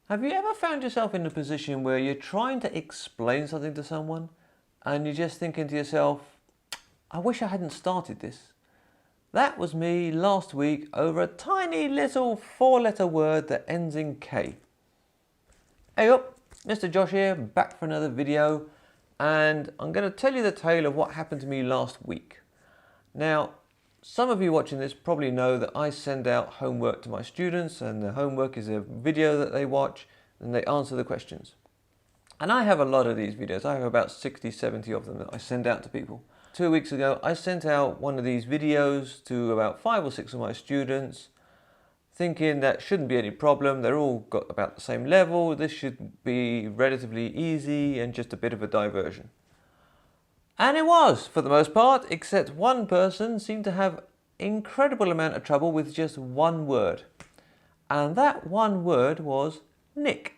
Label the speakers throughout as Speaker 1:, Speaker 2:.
Speaker 1: Have you ever found yourself in a position where you're trying to explain something to someone and you're just thinking to yourself, I wish I hadn't started this? That was me last week over a tiny little 4-letter word that ends in K. Hey up, Mr. Josh here, back for another video, and I'm going to tell you the tale of what happened to me last week. Now, some of you watching this probably know that I send out homework to my students, and the homework is a video that they watch and they answer the questions. And I have a lot of these videos. I have about 60, 70 of them that I send out to people. 2 weeks ago, I sent out one of these videos to about 5 or 6 of my students, thinking that shouldn't be any problem. They're all got about the same level. This should be relatively easy and just a bit of a diversion. And it was, for the most part, except one person seemed to have incredible amount of trouble with just one word. And that one word was Nick.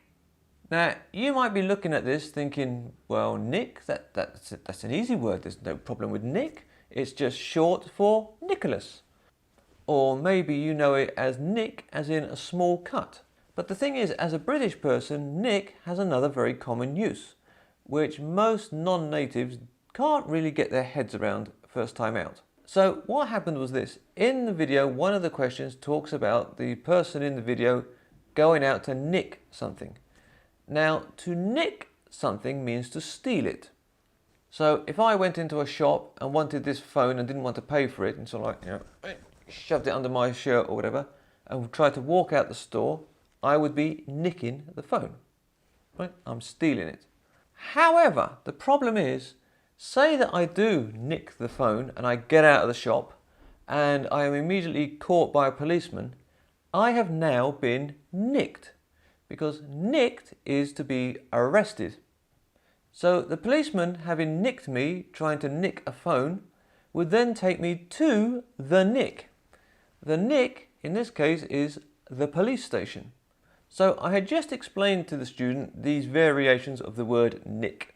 Speaker 1: Now, you might be looking at this thinking, well, Nick, that's an easy word. There's no problem with Nick. It's just short for Nickolas. Or maybe you know it as Nick, as in a small cut. But the thing is, as a British person, Nick has another very common use, which most non-natives can't really get their heads around first time out. So what happened was this. In the video, one of the questions talks about the person in the video going out to nick something. Now, to nick something means to steal it. So if I went into a shop and wanted this phone and didn't want to pay for it, and so like, shoved it under my shirt or whatever, and tried to walk out the store, I would be nicking the phone. Right? I'm stealing it. However, the problem is, say that I do nick the phone and I get out of the shop and I am immediately caught by a policeman, I have now been nicked, because nicked is to be arrested. So the policeman, having nicked me trying to nick a phone, would then take me to the nick. The nick in this case is the police station. So I had just explained to the student these variations of the word nick.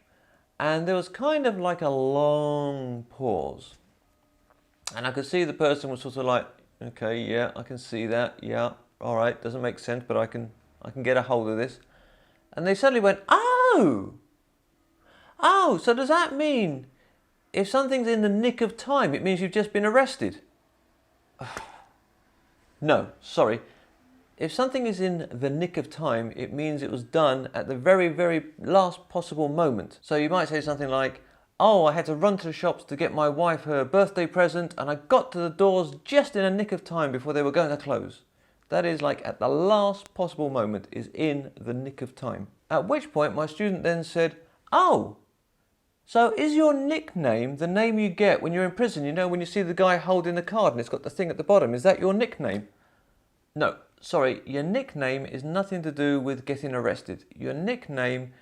Speaker 1: And there was kind of like a long pause. And I could see the person was sort of like, okay, yeah, I can see that. Yeah, all right, doesn't make sense, but I can get a hold of this. And they suddenly went, oh, so does that mean if something's in the nick of time, it means you've just been arrested? No, sorry. If something is in the nick of time, it means it was done at the very, very last possible moment. So you might say something like, oh, I had to run to the shops to get my wife her birthday present and I got to the doors just in a nick of time before they were going to close. That is like at the last possible moment is in the nick of time. At which point my student then said, oh, so is your nickname the name you get when you're in prison? You know, when you see the guy holding the card and it's got the thing at the bottom, is that your nickname? No. Sorry, your nickname is nothing to do with getting arrested. Your nickname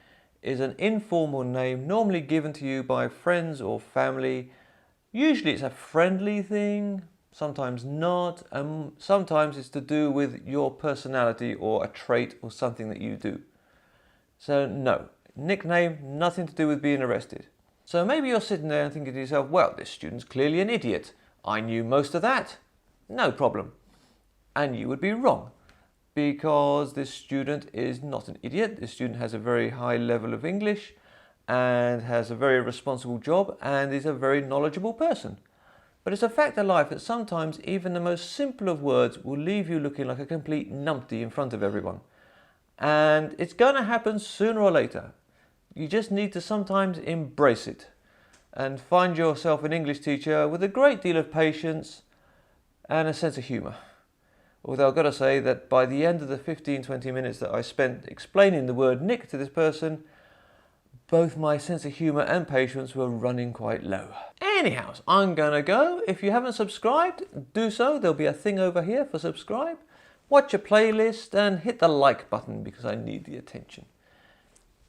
Speaker 1: is an informal name normally given to you by friends or family. Usually it's a friendly thing, sometimes not, and sometimes it's to do with your personality or a trait or something that you do. So no, nickname, nothing to do with being arrested. So maybe you're sitting there and thinking to yourself, well, this student's clearly an idiot. I knew most of that. No problem. And you would be wrong, because this student is not an idiot. This student has a very high level of English and has a very responsible job and is a very knowledgeable person. But it's a fact of life that sometimes even the most simple of words will leave you looking like a complete numpty in front of everyone. And it's going to happen sooner or later. You just need to sometimes embrace it and find yourself an English teacher with a great deal of patience and a sense of humour. Although I've got to say that by the end of the 15-20 minutes that I spent explaining the word nick to this person, both my sense of humour and patience were running quite low. Anyhow, I'm going to go. If you haven't subscribed, do so. There'll be a thing over here for subscribe. Watch your playlist and hit the like button because I need the attention.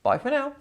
Speaker 1: Bye for now.